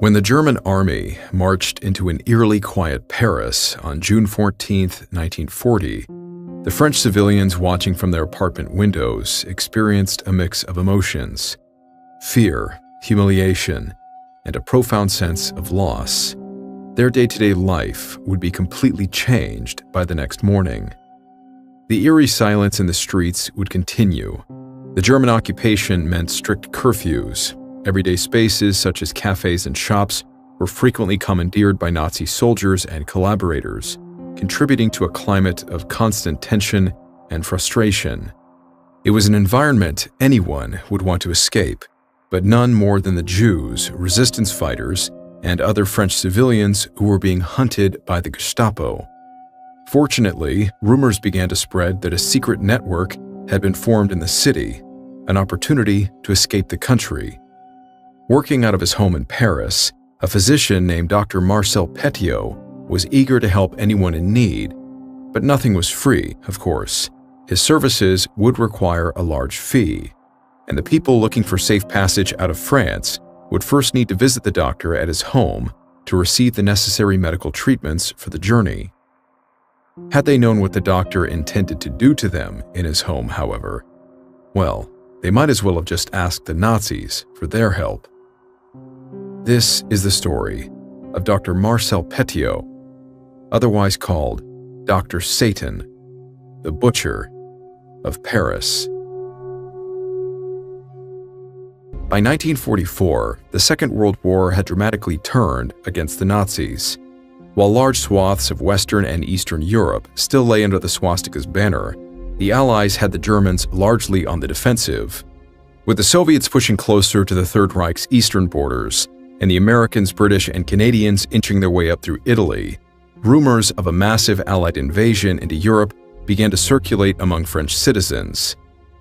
When the German army marched into an eerily quiet Paris on June 14, 1940, the French civilians watching from their apartment windows experienced a mix of emotions: fear, humiliation, and a profound sense of loss. Their day-to-day life would be completely changed by the next morning. The eerie silence in the streets would continue. The German occupation meant strict curfews. Everyday spaces such as cafes and shops were frequently commandeered by Nazi soldiers and collaborators, contributing to a climate of constant tension and frustration. It was an environment anyone would want to escape, but none more than the Jews, resistance fighters, and other French civilians who were being hunted by the Gestapo. Fortunately, rumors began to spread that a secret network had been formed in the city, an opportunity to escape the country. Working out of his home in Paris, a physician named Dr. Marcel Petiot was eager to help anyone in need, but nothing was free, of course. His services would require a large fee, and the people looking for safe passage out of France would first need to visit the doctor at his home to receive the necessary medical treatments for the journey. Had they known what the doctor intended to do to them in his home, however, well, they might as well have just asked the Nazis for their help. This is the story of Dr. Marcel Petiot, otherwise called Dr. Satan, the Butcher of Paris. By 1944, the Second World War had dramatically turned against the Nazis. While large swaths of Western and Eastern Europe still lay under the swastika's banner, the Allies had the Germans largely on the defensive. With the Soviets pushing closer to the Third Reich's eastern borders, and the Americans, British, and Canadians inching their way up through Italy, rumors of a massive Allied invasion into Europe began to circulate among French citizens.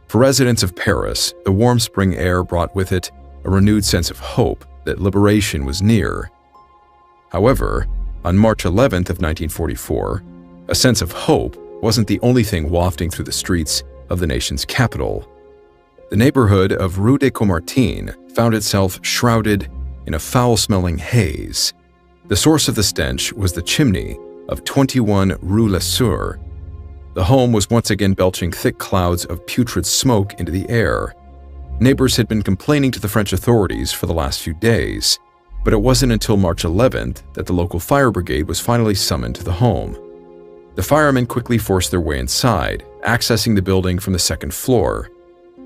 For residents of Paris, the warm spring air brought with it a renewed sense of hope that liberation was near. However, on March 11th of 1944, a sense of hope wasn't the only thing wafting through the streets of the nation's capital. The neighborhood of Rue des Caumartins found itself shrouded in a foul-smelling haze. The source of the stench was the chimney of 21 Rue Le Sueur. The home was once again belching thick clouds of putrid smoke into the air. Neighbors had been complaining to the French authorities for the last few days, but it wasn't until March 11th that the local fire brigade was finally summoned to the home. The firemen quickly forced their way inside, accessing the building from the second floor,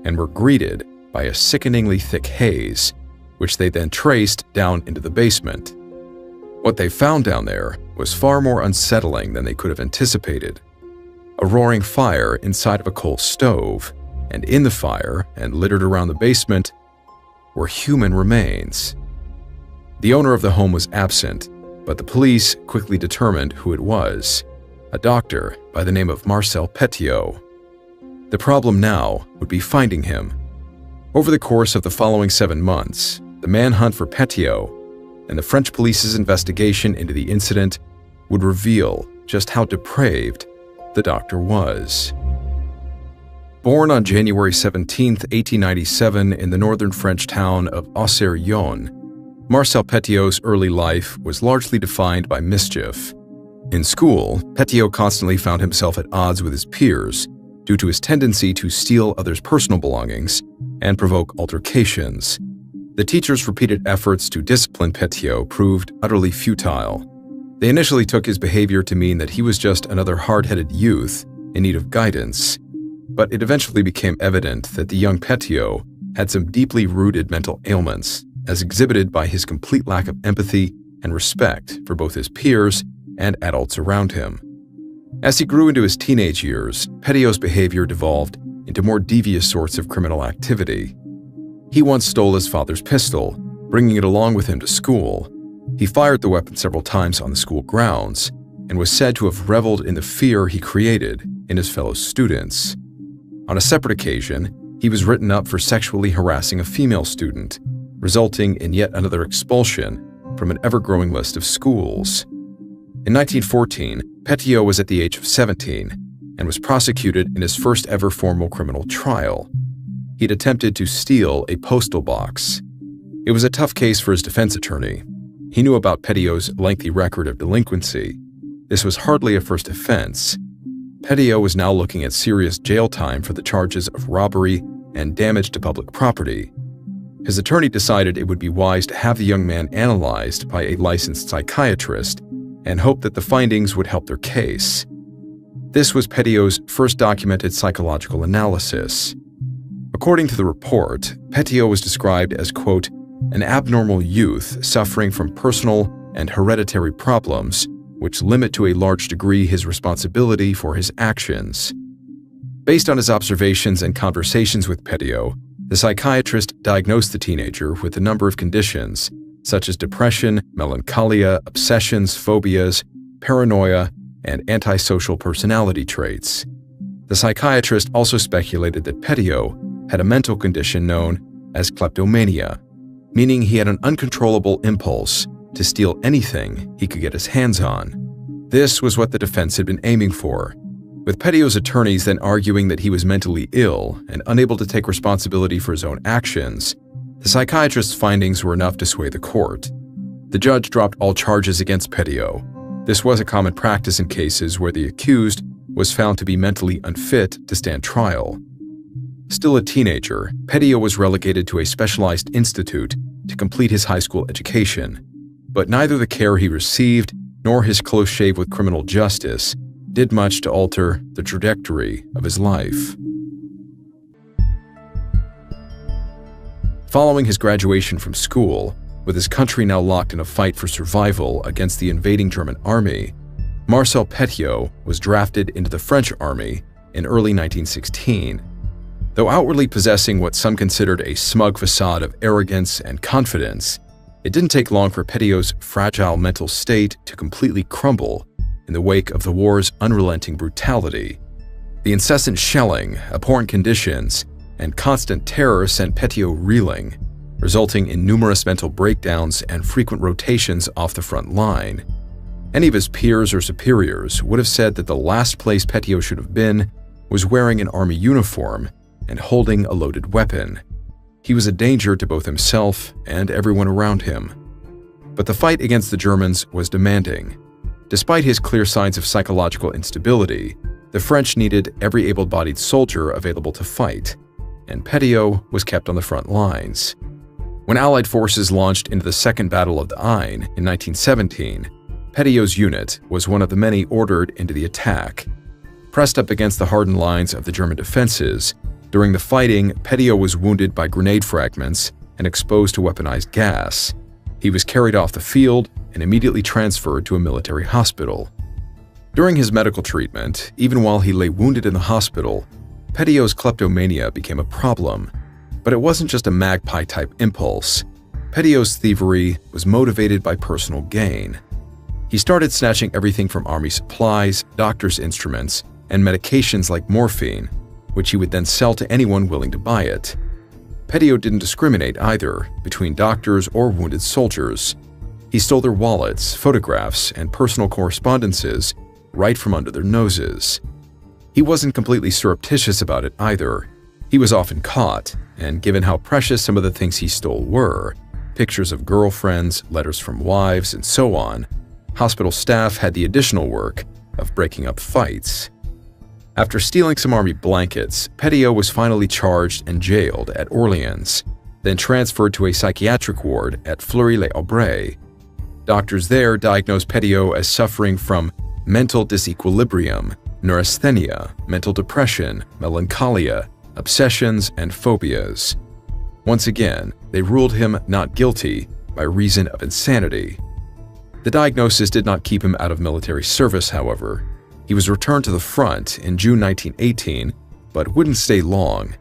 and were greeted by a sickeningly thick haze, which they then traced down into the basement. What they found down there was far more unsettling than they could have anticipated. A roaring fire inside of a coal stove, and in the fire, and littered around the basement, were human remains. The owner of the home was absent, but the police quickly determined who it was: a doctor by the name of Marcel Petiot. The problem now would be finding him. Over the course of the following 7 months, the manhunt for Petiot and the French police's investigation into the incident would reveal just how depraved the doctor was. Born on January 17, 1897 in the northern French town of Auxerre-Yonne, Marcel Petiot's early life was largely defined by mischief. In school, Petiot constantly found himself at odds with his peers due to his tendency to steal others' personal belongings and provoke altercations. The teachers' repeated efforts to discipline Petiot proved utterly futile. They initially took his behavior to mean that he was just another hard-headed youth in need of guidance, but it eventually became evident that the young Petiot had some deeply rooted mental ailments, as exhibited by his complete lack of empathy and respect for both his peers and adults around him. As he grew into his teenage years, Petiot's behavior devolved into more devious sorts of criminal activity. He once stole his father's pistol, bringing it along with him to school. He fired the weapon several times on the school grounds and was said to have reveled in the fear he created in his fellow students. On a separate occasion, he was written up for sexually harassing a female student, resulting in yet another expulsion from an ever-growing list of schools. In 1914, Petiot was at the age of 17 and was prosecuted in his first ever formal criminal trial. He'd attempted to steal a postal box. It was a tough case for his defense attorney. He knew about Petitot's lengthy record of delinquency. This was hardly a first offense. Petitot was now looking at serious jail time for the charges of robbery and damage to public property. His attorney decided it would be wise to have the young man analyzed by a licensed psychiatrist and hoped that the findings would help their case. This was Petitot's first documented psychological analysis. According to the report, Petitot was described as, quote, an abnormal youth suffering from personal and hereditary problems which limit to a large degree his responsibility for his actions. Based on his observations and conversations with Petitot, the psychiatrist diagnosed the teenager with a number of conditions, such as depression, melancholia, obsessions, phobias, paranoia, and antisocial personality traits. The psychiatrist also speculated that Petitot had a mental condition known as kleptomania, meaning he had an uncontrollable impulse to steal anything he could get his hands on. This was what the defense had been aiming for, with Petitot's attorneys then arguing that he was mentally ill and unable to take responsibility for his own actions. The psychiatrist's findings were enough to sway the court. The judge dropped all charges against Petitot. This was a common practice in cases where the accused was found to be mentally unfit to stand trial. Still a teenager, Petitot was relegated to a specialized institute to complete his high school education, but neither the care he received nor his close shave with criminal justice did much to alter the trajectory of his life. Following his graduation from school, with his country now locked in a fight for survival against the invading German army, Marcel Petitot was drafted into the French army in early 1916. Though outwardly possessing what some considered a smug facade of arrogance and confidence, it didn't take long for Petitot's fragile mental state to completely crumble in the wake of the war's unrelenting brutality. The incessant shelling, abhorrent conditions, and constant terror sent Petitot reeling, resulting in numerous mental breakdowns and frequent rotations off the front line. Any of his peers or superiors would have said that the last place Petitot should have been was wearing an army uniform and holding a loaded weapon. He was a danger to both himself and everyone around him. But the fight against the Germans was demanding. Despite his clear signs of psychological instability, the French needed every able-bodied soldier available to fight, and Petitot was kept on the front lines. When Allied forces launched into the Second Battle of the Aisne in 1917, Petitot's unit was one of the many ordered into the attack. Pressed up against the hardened lines of the German defenses, during the fighting, Petitot was wounded by grenade fragments and exposed to weaponized gas. He was carried off the field and immediately transferred to a military hospital. During his medical treatment, even while he lay wounded in the hospital, Petitot's kleptomania became a problem. But it wasn't just a magpie-type impulse. Petitot's thievery was motivated by personal gain. He started snatching everything from army supplies, doctor's instruments, and medications like morphine, which he would then sell to anyone willing to buy it. Petitot didn't discriminate either between doctors or wounded soldiers. He stole their wallets, photographs, and personal correspondences right from under their noses. He wasn't completely surreptitious about it either. He was often caught, and given how precious some of the things he stole were, pictures of girlfriends, letters from wives, and so on, hospital staff had the additional work of breaking up fights. After stealing some army blankets, Petitot was finally charged and jailed at Orleans, then transferred to a psychiatric ward at Fleury-les-Aubrais. Doctors there diagnosed Petitot as suffering from mental disequilibrium, neurasthenia, mental depression, melancholia, obsessions, and phobias. Once again, they ruled him not guilty by reason of insanity. The diagnosis did not keep him out of military service, however. He was returned to the front in June 1918, but wouldn't stay long.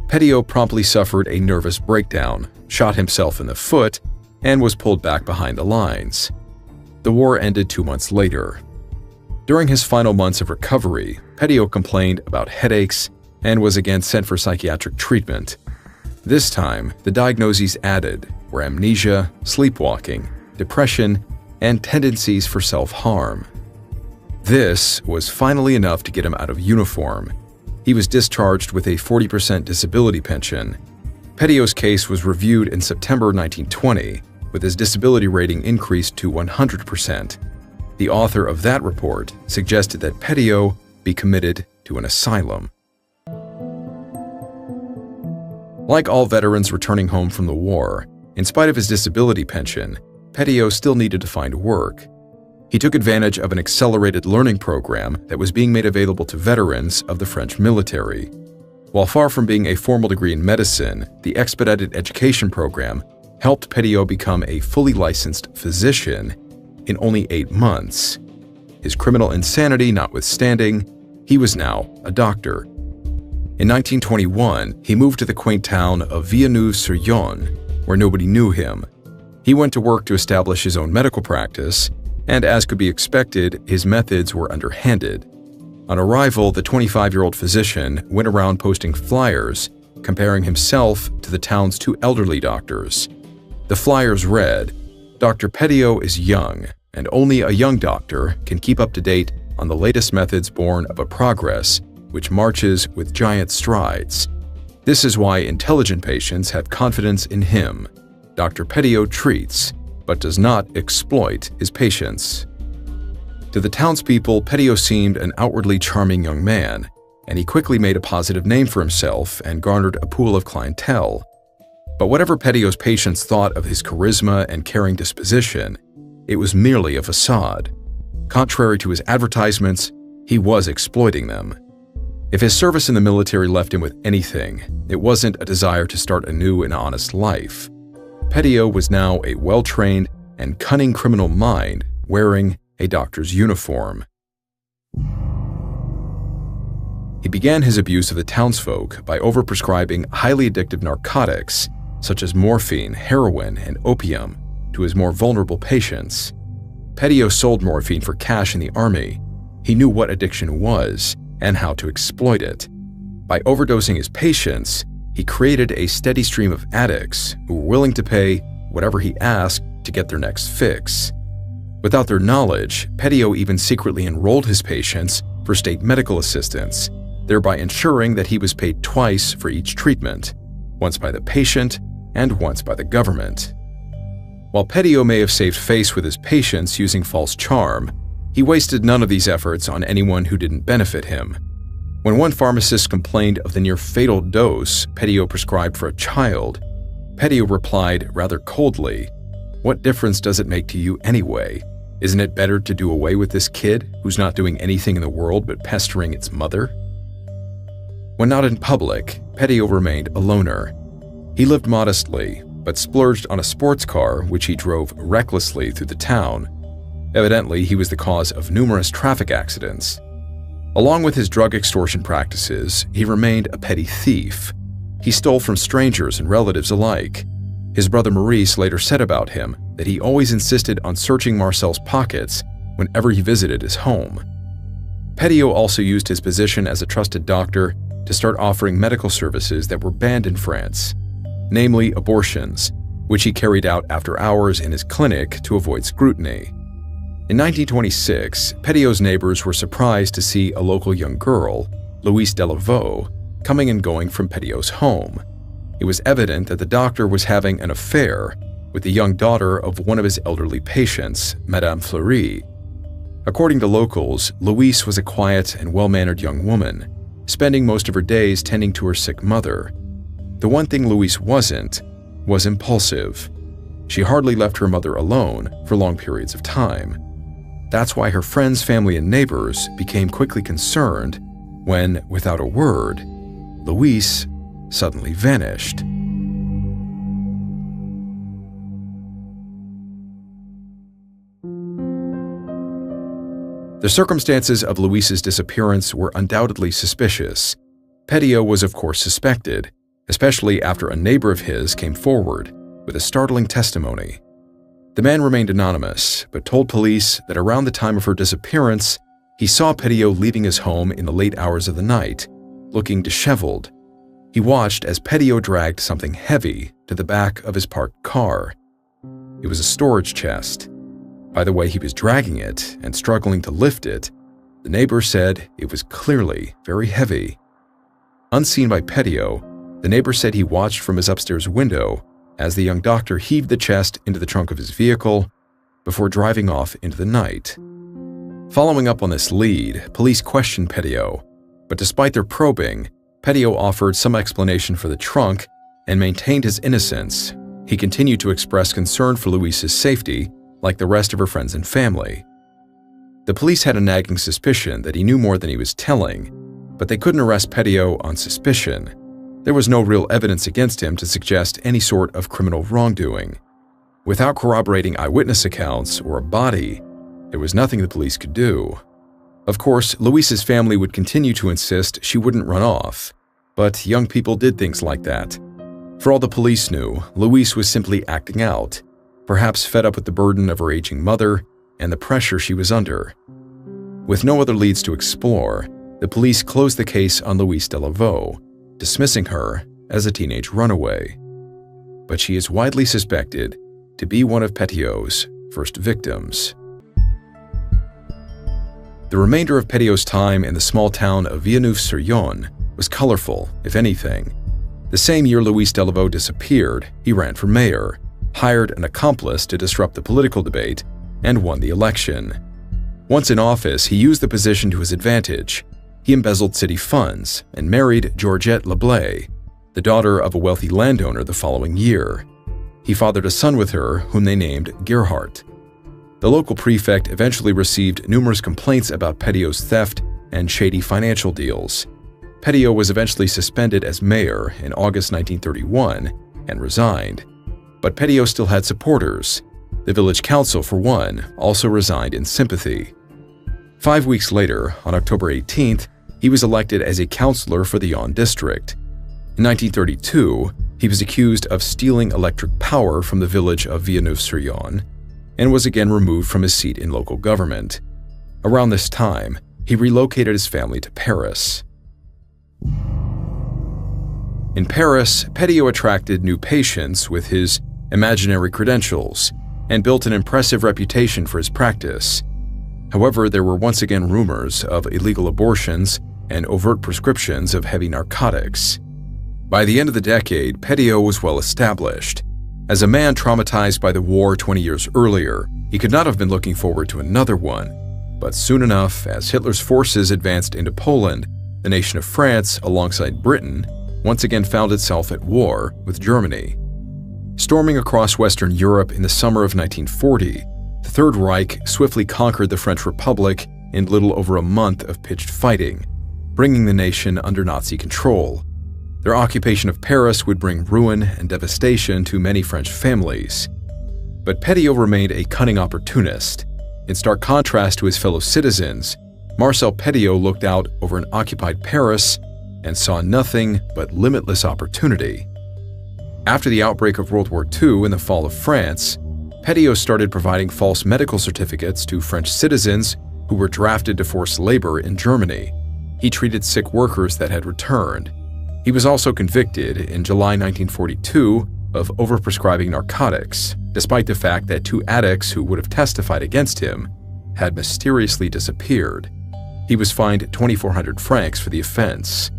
Petitot promptly suffered a nervous breakdown, shot himself in the foot, and was pulled back behind the lines. The war ended 2 months later. During his final months of recovery, Petitot complained about headaches and was again sent for psychiatric treatment. This time, the diagnoses added were amnesia, sleepwalking, depression, and tendencies for self-harm. This was finally enough to get him out of uniform. He was discharged with a 40% disability pension. Petitot's case was reviewed in September 1920, with his disability rating increased to 100%. The author of that report suggested that Petiot be committed to an asylum. Like all veterans returning home from the war, in spite of his disability pension, Petiot still needed to find work. He took advantage of an accelerated learning program that was being made available to veterans of the French military. While far from being a formal degree in medicine, the expedited education program helped Petiot become a fully licensed physician in only 8 months. His criminal insanity notwithstanding, he was now a doctor. In 1921, he moved to the quaint town of Villeneuve-sur-Yonne, where nobody knew him. He went to work to establish his own medical practice, and as could be expected, his methods were underhanded. On arrival, the 25-year-old physician went around posting flyers, comparing himself to the town's 2 elderly doctors. The flyers read, "Dr. Petiot is young, and only a young doctor can keep up to date on the latest methods born of a progress which marches with giant strides. This is why intelligent patients have confidence in him. Dr. Petiot treats, but does not exploit his patients." To the townspeople, Petiot seemed an outwardly charming young man, and he quickly made a positive name for himself and garnered a pool of clientele. But whatever Petiot's patients thought of his charisma and caring disposition, it was merely a facade. Contrary to his advertisements, he was exploiting them. If his service in the military left him with anything, it wasn't a desire to start a new and honest life. Petiot was now a well-trained and cunning criminal mind wearing a doctor's uniform. He began his abuse of the townsfolk by overprescribing highly addictive narcotics such as morphine, heroin, and opium to his more vulnerable patients. Petiot sold morphine for cash in the army. He knew what addiction was and how to exploit it. By overdosing his patients, he created a steady stream of addicts who were willing to pay whatever he asked to get their next fix. Without their knowledge, Petiot even secretly enrolled his patients for state medical assistance, thereby ensuring that he was paid twice for each treatment, once by the patient and once by the government. While Petiot may have saved face with his patients using false charm, he wasted none of these efforts on anyone who didn't benefit him. When one pharmacist complained of the near-fatal dose Petiot prescribed for a child, Petiot replied rather coldly, "What difference does it make to you anyway? Isn't it better to do away with this kid who's not doing anything in the world but pestering its mother?" When not in public, Petiot remained a loner. He lived modestly, but splurged on a sports car which he drove recklessly through the town. Evidently, he was the cause of numerous traffic accidents. Along with his drug extortion practices, he remained a petty thief. He stole from strangers and relatives alike. His brother Maurice later said about him that he always insisted on searching Marcel's pockets whenever he visited his home. Petiot also used his position as a trusted doctor to start offering medical services that were banned in France, namely abortions, which he carried out after hours in his clinic to avoid scrutiny. In 1926, Petiot's neighbors were surprised to see a local young girl, Louise Delaveau, coming and going from Petiot's home. It was evident that the doctor was having an affair with the young daughter of one of his elderly patients, Madame Fleury. According to locals, Louise was a quiet and well-mannered young woman, spending most of her days tending to her sick mother. The one thing Louise wasn't was impulsive. She hardly left her mother alone for long periods of time. That's why her friends, family, and neighbors became quickly concerned when, without a word, Louise suddenly vanished. The circumstances of Louise's disappearance were undoubtedly suspicious. Petiot was of course suspected, especially after a neighbor of his came forward with a startling testimony. The man remained anonymous, but told police that around the time of her disappearance, he saw Petiot leaving his home in the late hours of the night, looking disheveled. He watched as Petiot dragged something heavy to the back of his parked car. It was a storage chest. By the way he was dragging it and struggling to lift it, the neighbor said it was clearly very heavy. Unseen by Petiot, the neighbor said he watched from his upstairs window as the young doctor heaved the chest into the trunk of his vehicle before driving off into the night. Following up on this lead, police questioned Petiot, but despite their probing, Petiot offered some explanation for the trunk and maintained his innocence. He continued to express concern for Louise's safety, like the rest of her friends and family. The police had a nagging suspicion that he knew more than he was telling, but they couldn't arrest Petiot on suspicion. There was no real evidence against him to suggest any sort of criminal wrongdoing. Without corroborating eyewitness accounts or a body, there was nothing the police could do. Of course, Louise's family would continue to insist she wouldn't run off, but young people did things like that. For all the police knew, Louise was simply acting out, perhaps fed up with the burden of her aging mother and the pressure she was under. With no other leads to explore, the police closed the case on Louise Delaveau, dismissing her as a teenage runaway. But she is widely suspected to be one of Petiot's first victims. The remainder of Petiot's time in the small town of Villeneuve-sur-Yonne was colorful, if anything. The same year Louise Delaveau disappeared, he ran for mayor, hired an accomplice to disrupt the political debate, and won the election. Once in office, he used the position to his advantage. He embezzled city funds and married Georgette Leblay, the daughter of a wealthy landowner, the following year. He fathered a son with her, whom they named Gerhardt. The local prefect eventually received numerous complaints about Petiot's theft and shady financial deals. Petiot was eventually suspended as mayor in August 1931 and resigned. But Petiot still had supporters. The village council, for one, also resigned in sympathy. 5 weeks later, on October 18th, he was elected as a councillor for the Yonne district. In 1932, he was accused of stealing electric power from the village of Villeneuve-sur-Yonne and was again removed from his seat in local government. Around this time, he relocated his family to Paris. In Paris, Petiot attracted new patients with his imaginary credentials and built an impressive reputation for his practice. However, there were once again rumors of illegal abortions and overt prescriptions of heavy narcotics. By the end of the decade, Petiot was well established. As a man traumatized by the war 20 years earlier, he could not have been looking forward to another one. But soon enough, as Hitler's forces advanced into Poland, the nation of France, alongside Britain, once again found itself at war with Germany. Storming across Western Europe in the summer of 1940, the Third Reich swiftly conquered the French Republic in little over a month of pitched fighting, bringing the nation under Nazi control. Their occupation of Paris would bring ruin and devastation to many French families. But Petiot remained a cunning opportunist. In stark contrast to his fellow citizens, Marcel Petiot looked out over an occupied Paris and saw nothing but limitless opportunity. After the outbreak of World War II and the fall of France, Petiot started providing false medical certificates to French citizens who were drafted to forced labor in Germany. He treated sick workers that had returned. He was also convicted in July 1942 of overprescribing narcotics, despite the fact that 2 addicts who would have testified against him had mysteriously disappeared. He was fined 2,400 francs for the offense.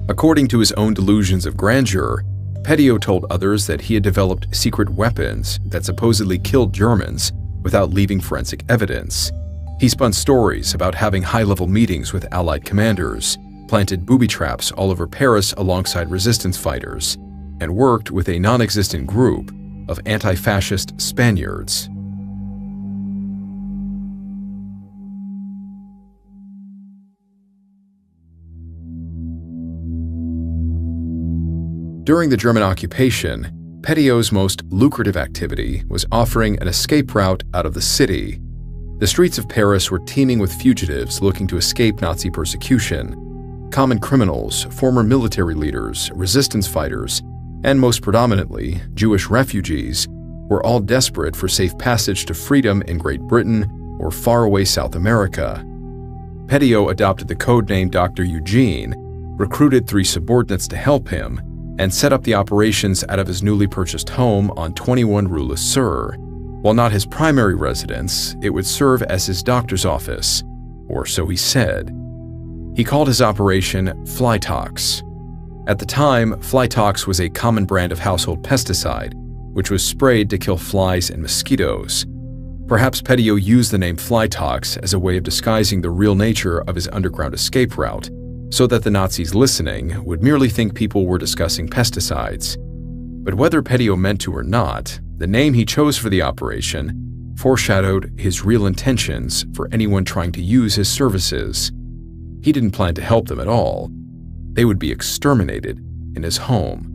According to his own delusions of grandeur, Petiot told others that he had developed secret weapons that supposedly killed Germans without leaving forensic evidence. He spun stories about having high-level meetings with Allied commanders, planted booby traps all over Paris alongside resistance fighters, and worked with a non-existent group of anti-fascist Spaniards. During the German occupation, Petiot's most lucrative activity was offering an escape route out of the city. The streets of Paris were teeming with fugitives looking to escape Nazi persecution. Common criminals, former military leaders, resistance fighters, and most predominantly, Jewish refugees, were all desperate for safe passage to freedom in Great Britain or faraway South America. Petiot adopted the code name Dr. Eugene, recruited 3 subordinates to help him, and set up the operations out of his newly purchased home on 21 Rue Le Sur. While not his primary residence, it would serve as his doctor's office, or so he said. He called his operation Flytox. At the time, Flytox was a common brand of household pesticide which was sprayed to kill flies and mosquitoes. Perhaps Petiot used the name Flytox as a way of disguising the real nature of his underground escape route, so that the Nazis listening would merely think people were discussing pesticides. But whether Petiot meant to or not, the name he chose for the operation foreshadowed his real intentions for anyone trying to use his services. He didn't plan to help them at all. They would be exterminated in his home.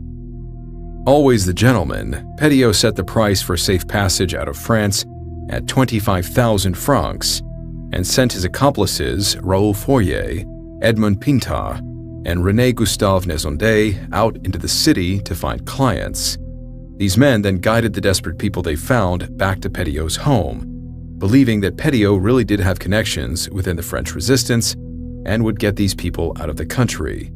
Always the gentleman, Petiot set the price for safe passage out of France at 25,000 francs and sent his accomplices Raoul Fourier, Edmond Pintat, and René Gustave Nezondet out into the city to find clients. These men then guided the desperate people they found back to Petiot's home, believing that Petiot really did have connections within the French resistance and would get these people out of the country.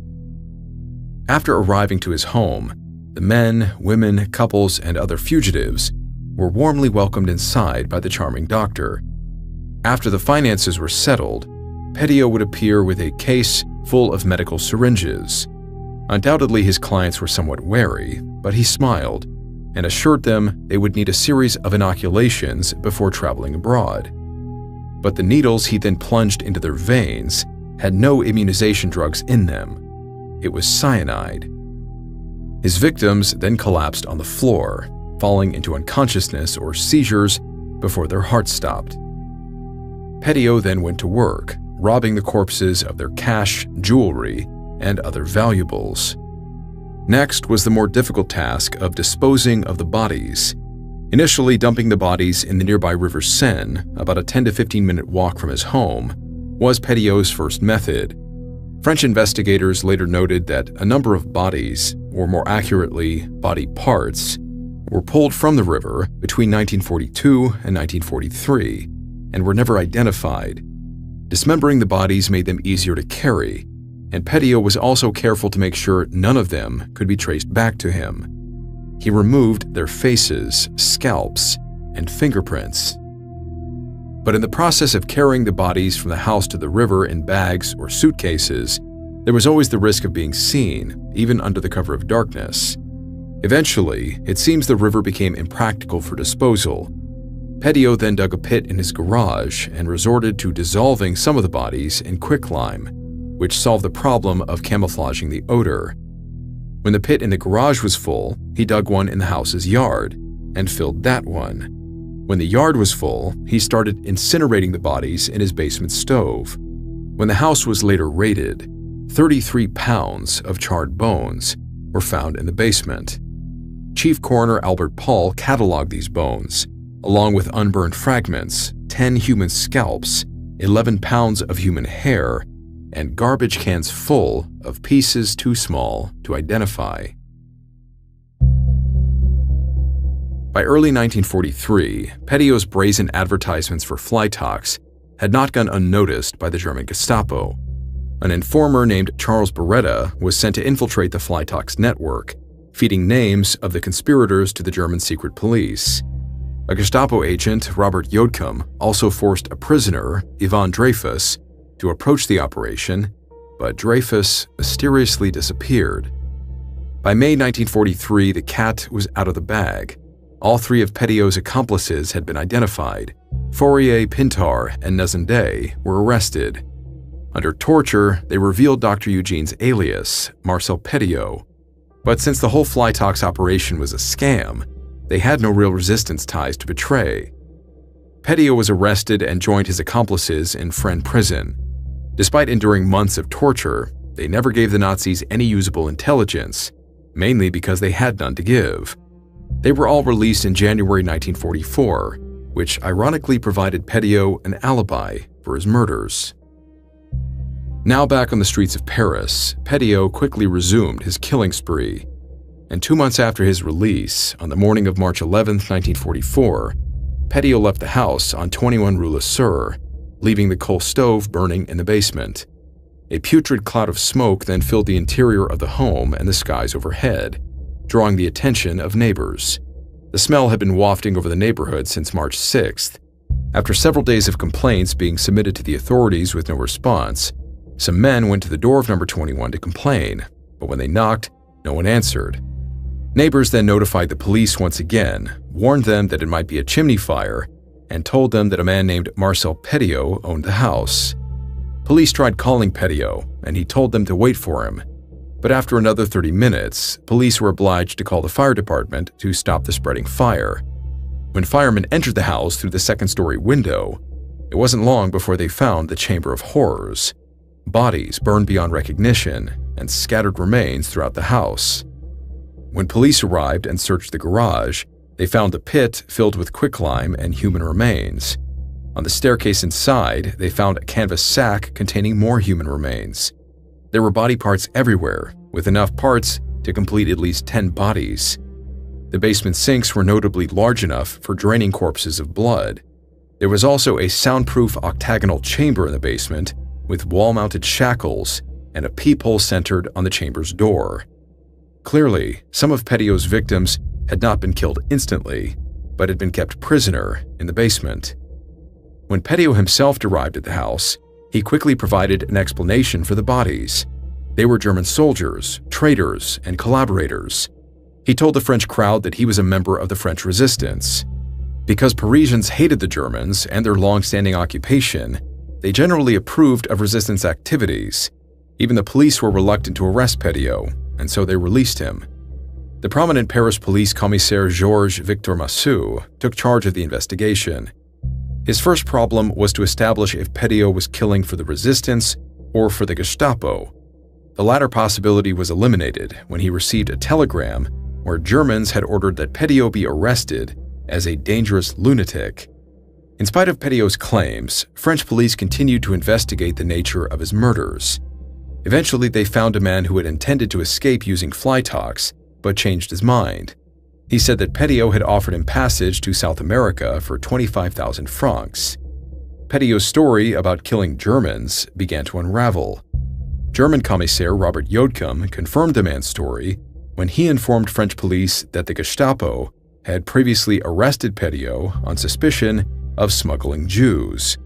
After arriving to his home, the men, women, couples, and other fugitives were warmly welcomed inside by the charming doctor. After the finances were settled, Petiot would appear with a case full of medical syringes. Undoubtedly, his clients were somewhat wary, but he smiled and assured them they would need a series of inoculations before traveling abroad. But the needles he then plunged into their veins had no immunization drugs in them. It was cyanide. His victims then collapsed on the floor, falling into unconsciousness or seizures before their hearts stopped. Petiot then went to work, robbing the corpses of their cash, jewelry, and other valuables. Next was the more difficult task of disposing of the bodies. Initially dumping the bodies in the nearby River Seine, about a 10 to 15 minute walk from his home, was Petiot's first method. French investigators later noted that a number of bodies, or more accurately, body parts, were pulled from the river between 1942 and 1943 and were never identified. Dismembering the bodies made them easier to carry, and Petiot was also careful to make sure none of them could be traced back to him. He removed their faces, scalps, and fingerprints. But in the process of carrying the bodies from the house to the river in bags or suitcases, there was always the risk of being seen, even under the cover of darkness. Eventually, it seems the river became impractical for disposal. Petiot then dug a pit in his garage and resorted to dissolving some of the bodies in quicklime, which solved the problem of camouflaging the odor. When the pit in the garage was full, he dug one in the house's yard and filled that one. When the yard was full, he started incinerating the bodies in his basement stove. When the house was later raided, 33 pounds of charred bones were found in the basement. Chief Coroner Albert Paul cataloged these bones, along with unburned fragments, 10 human scalps, 11 pounds of human hair, and garbage cans full of pieces too small to identify. By early 1943, Petiot's brazen advertisements for Flytox had not gone unnoticed by the German Gestapo. An informer named Charles Beretta was sent to infiltrate the Flytox network, feeding names of the conspirators to the German secret police. A Gestapo agent, Robert Jodcum, also forced a prisoner, Ivan Dreyfus, to approach the operation, but Dreyfus mysteriously disappeared. By May 1943, the cat was out of the bag. All three of Petiot's accomplices had been identified. Fourier, Pintat, and Nezondet were arrested. Under torture, they revealed Dr. Eugene's alias, Marcel Petiot. But since the whole Flytox operation was a scam, they had no real resistance ties to betray. Petiot was arrested and joined his accomplices in Fresnes prison. Despite enduring months of torture, they never gave the Nazis any usable intelligence, mainly because they had none to give. They were all released in January 1944, which ironically provided Petiot an alibi for his murders. Now back on the streets of Paris, Petiot quickly resumed his killing spree. And 2 months after his release, on the morning of March 11, 1944, Petiot left the house on 21 Rue Le Sueur, leaving the coal stove burning in the basement. A putrid cloud of smoke then filled the interior of the home and the skies overhead, drawing the attention of neighbors. The smell had been wafting over the neighborhood since March 6th. After several days of complaints being submitted to the authorities with no response, some men went to the door of number 21 to complain, but when they knocked, no one answered. Neighbors then notified the police once again, warned them that it might be a chimney fire, and told them that a man named Marcel Petiot owned the house. Police tried calling Petiot, and he told them to wait for him. But after another 30 minutes, police were obliged to call the fire department to stop the spreading fire. When firemen entered the house through the second-story window, it wasn't long before they found the Chamber of Horrors. Bodies burned beyond recognition and scattered remains throughout the house. When police arrived and searched the garage, they found a pit filled with quicklime and human remains. On the staircase inside, they found a canvas sack containing more human remains. There were body parts everywhere, with enough parts to complete at least 10 bodies. The basement sinks were notably large enough for draining corpses of blood. There was also a soundproof octagonal chamber in the basement with wall-mounted shackles and a peephole centered on the chamber's door. Clearly, some of Petiot's victims had not been killed instantly, but had been kept prisoner in the basement. When Petiot himself arrived at the house, he quickly provided an explanation for the bodies. They were German soldiers, traitors, and collaborators. He told the French crowd that he was a member of the French resistance. Because Parisians hated the Germans and their long-standing occupation, they generally approved of resistance activities. Even the police were reluctant to arrest Petiot, and so they released him. The prominent Paris police commissaire Georges Victor Massou took charge of the investigation. His first problem was to establish if Petiot was killing for the resistance or for the Gestapo. The latter possibility was eliminated when he received a telegram where Germans had ordered that Petiot be arrested as a dangerous lunatic. In spite of Petiot's claims, French police continued to investigate the nature of his murders. Eventually, they found a man who had intended to escape using fly talks, but changed his mind. He said that Petiot had offered him passage to South America for 25,000 francs. Petiot's story about killing Germans began to unravel. German commissaire Robert Jodcum confirmed the man's story when he informed French police that the Gestapo had previously arrested Petiot on suspicion of smuggling Jews.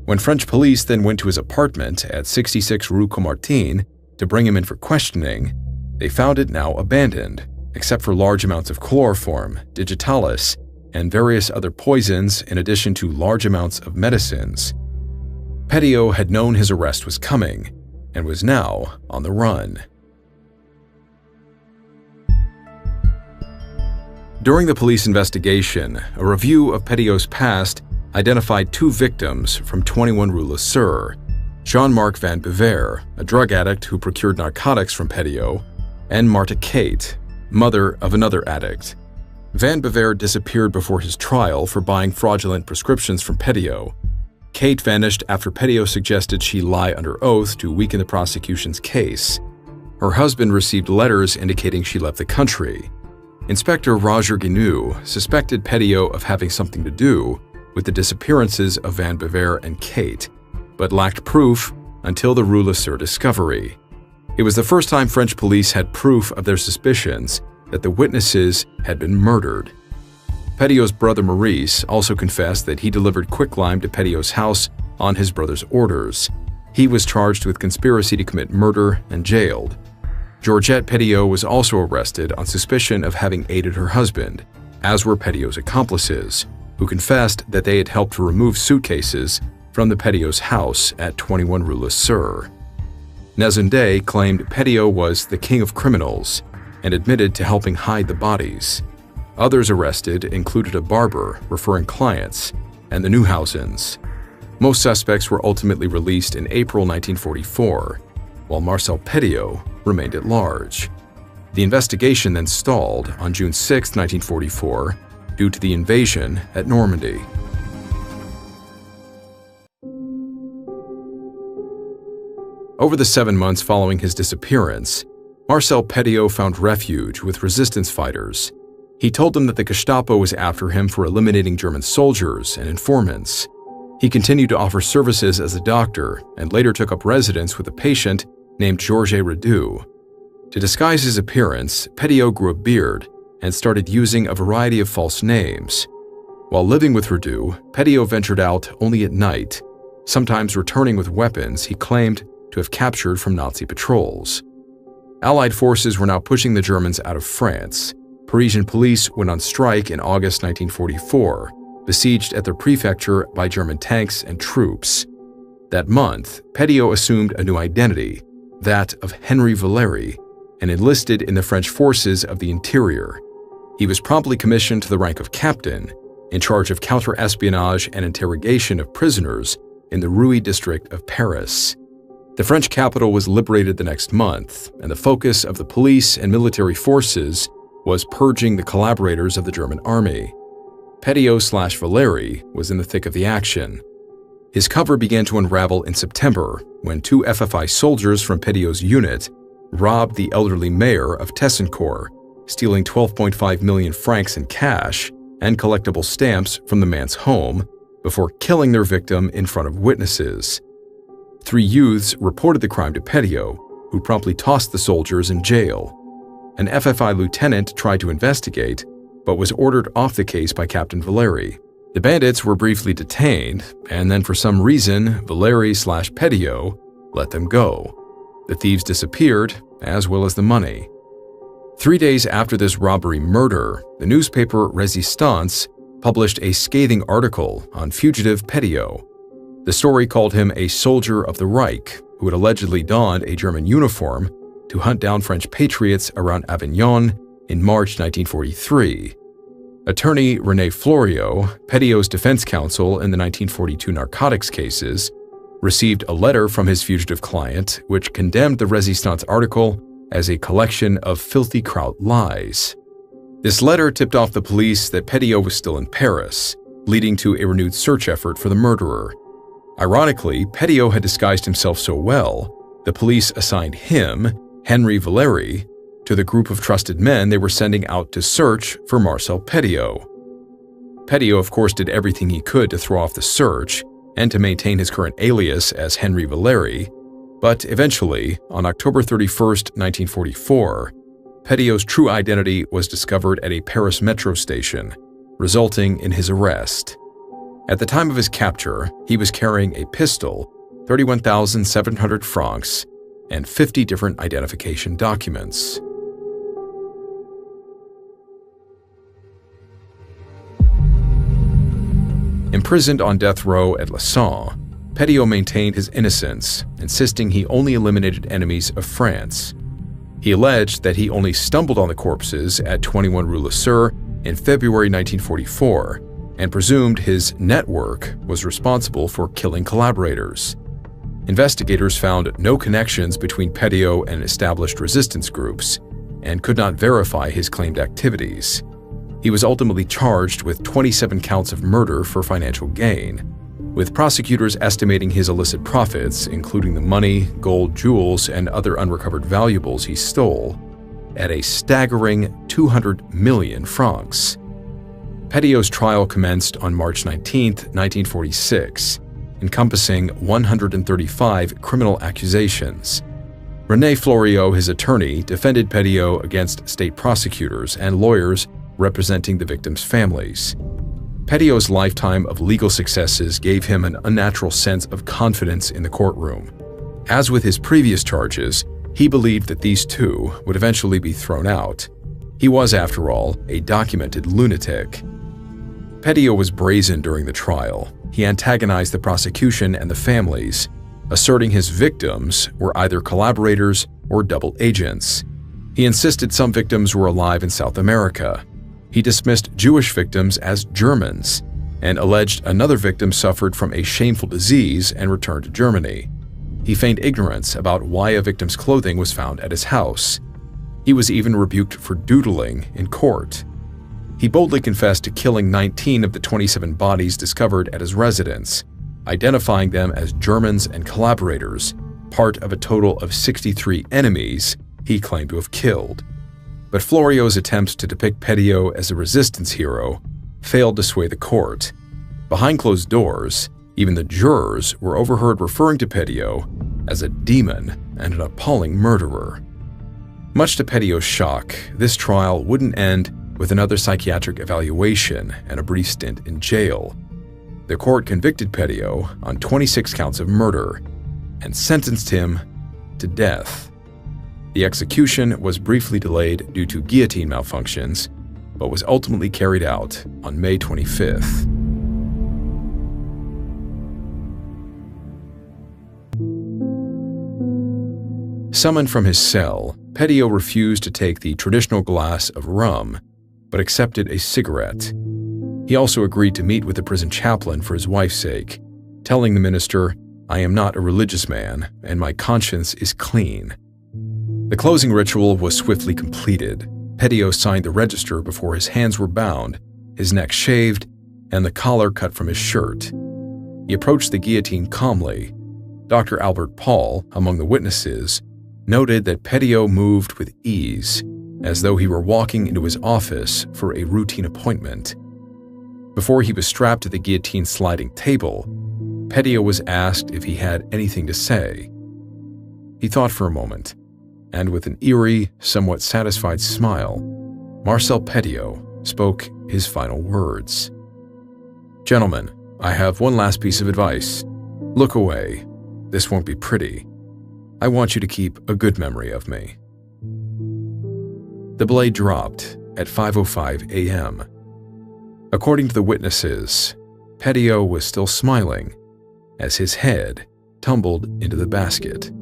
When French police then went to his apartment at 66 Rue Comartin to bring him in for questioning, they found it now abandoned, except for large amounts of chloroform, digitalis, and various other poisons in addition to large amounts of medicines. Petiot had known his arrest was coming and was now on the run. During the police investigation, a review of Petiot's past identified 2 victims from 21 Rue Le Sueur: Jean-Marc Van Bever, a drug addict who procured narcotics from Petiot, and Martha Kate, mother of another addict. Van Bever disappeared before his trial for buying fraudulent prescriptions from Petiot. Kate vanished after Petiot suggested she lie under oath to weaken the prosecution's case. Her husband received letters indicating she left the country. Inspector Roger Guinou suspected Petiot of having something to do with the disappearances of Van Bever and Kate, but lacked proof until the Rue Le Sueur discovery. It was the first time French police had proof of their suspicions that the witnesses had been murdered. Petiot's brother Maurice also confessed that he delivered quicklime to Petiot's house on his brother's orders. He was charged with conspiracy to commit murder and jailed. Georgette Petiot was also arrested on suspicion of having aided her husband, as were Petiot's accomplices, who confessed that they had helped to remove suitcases from the Petiot's house at 21 Rue Le Sueur. Nezunde claimed Petiot was the king of criminals and admitted to helping hide the bodies. Others arrested included a barber referring clients and the Neuhausens. Most suspects were ultimately released in April 1944, while Marcel Petiot remained at large. The investigation then stalled on June 6, 1944, due to the invasion at Normandy. Over the 7 months following his disappearance, Marcel Petiot found refuge with resistance fighters. He told them that the Gestapo was after him for eliminating German soldiers and informants. He continued to offer services as a doctor and later took up residence with a patient named Georges Redoux. To disguise his appearance, Petiot grew a beard and started using a variety of false names. While living with Redoux, Petiot ventured out only at night, sometimes returning with weapons he claimed to have captured from Nazi patrols. Allied forces were now pushing the Germans out of France, Parisian police went on strike in August 1944, besieged at their prefecture by German tanks and troops. That month, Petiot assumed a new identity, that of Henry Valeri, and enlisted in the French forces of the interior. He was promptly commissioned to the rank of captain, in charge of counter-espionage and interrogation of prisoners in the Rue district of Paris. The French capital was liberated the next month, and the focus of the police and military forces was purging the collaborators of the German army. Petiot/Valeri was in the thick of the action. His cover began to unravel in September when 2 FFI soldiers from Petiot's unit robbed the elderly mayor of Tessencourt, stealing 12.5 million francs in cash and collectible stamps from the man's home before killing their victim in front of witnesses. 3 youths reported the crime to Petiot, who promptly tossed the soldiers in jail. An FFI lieutenant tried to investigate, but was ordered off the case by Captain Valeri. The bandits were briefly detained, and then for some reason, Valeri/Petiot let them go. The thieves disappeared, as well as the money. 3 days after this robbery murder, the newspaper Resistance published a scathing article on fugitive Petiot. The story called him a soldier of the Reich who had allegedly donned a German uniform to hunt down French patriots around Avignon in March 1943. Attorney René Fleuriot, Petiot's defense counsel in the 1942 narcotics cases, received a letter from his fugitive client which condemned the Resistance article as a collection of filthy kraut lies. This letter tipped off the police that Petiot was still in Paris, leading to a renewed search effort for the murderer. Ironically, Petiot had disguised himself so well, the police assigned him, Henry Valeri, to the group of trusted men they were sending out to search for Marcel Petiot. Petiot, of course, did everything he could to throw off the search and to maintain his current alias as Henry Valeri, but eventually, on October 31, 1944, Petiot's true identity was discovered at a Paris metro station, resulting in his arrest. At the time of his capture, he was carrying a pistol, 31,700 francs, and 50 different identification documents. Imprisoned on death row at Lausanne, Petiot maintained his innocence, insisting he only eliminated enemies of France. He alleged that he only stumbled on the corpses at 21 Rue Le Sueur in February 1944 and presumed his network was responsible for killing collaborators. Investigators found no connections between Petiot and established resistance groups and could not verify his claimed activities. He was ultimately charged with 27 counts of murder for financial gain, with prosecutors estimating his illicit profits, including the money, gold, jewels, and other unrecovered valuables he stole, at a staggering 200 million francs. Petiot's trial commenced on March 19, 1946, encompassing 135 criminal accusations. René Fleuriot, his attorney, defended Petiot against state prosecutors and lawyers representing the victims' families. Petiot's lifetime of legal successes gave him an unnatural sense of confidence in the courtroom. As with his previous charges, he believed that these too would eventually be thrown out. He was, after all, a documented lunatic. Petiot was brazen during the trial. He antagonized the prosecution and the families, asserting his victims were either collaborators or double agents. He insisted some victims were alive in South America. He dismissed Jewish victims as Germans and alleged another victim suffered from a shameful disease and returned to Germany. He feigned ignorance about why a victim's clothing was found at his house. He was even rebuked for doodling in court. He boldly confessed to killing 19 of the 27 bodies discovered at his residence, identifying them as Germans and collaborators, part of a total of 63 enemies he claimed to have killed. But Fleuriot's attempts to depict Petiot as a resistance hero failed to sway the court. Behind closed doors, even the jurors were overheard referring to Petiot as a demon and an appalling murderer. Much to Petiot's shock, this trial wouldn't end with another psychiatric evaluation and a brief stint in jail. The court convicted Petiot on 26 counts of murder and sentenced him to death. The execution was briefly delayed due to guillotine malfunctions, but was ultimately carried out on May 25th. Summoned from his cell, Petio refused to take the traditional glass of rum, but accepted a cigarette. He also agreed to meet with the prison chaplain for his wife's sake, telling the minister, "I am not a religious man, and my conscience is clean." The closing ritual was swiftly completed. Petio signed the register before his hands were bound, his neck shaved, and the collar cut from his shirt. He approached the guillotine calmly. Dr. Albert Paul, among the witnesses, noted that Petio moved with ease, as though he were walking into his office for a routine appointment. Before he was strapped to the guillotine sliding table, Petio was asked if he had anything to say. He thought for a moment, and with an eerie, somewhat satisfied smile, Marcel Petio spoke his final words. "Gentlemen, I have one last piece of advice. Look away. This won't be pretty. I want you to keep a good memory of me." The blade dropped at 5:05 a.m. According to the witnesses, Petio was still smiling as his head tumbled into the basket.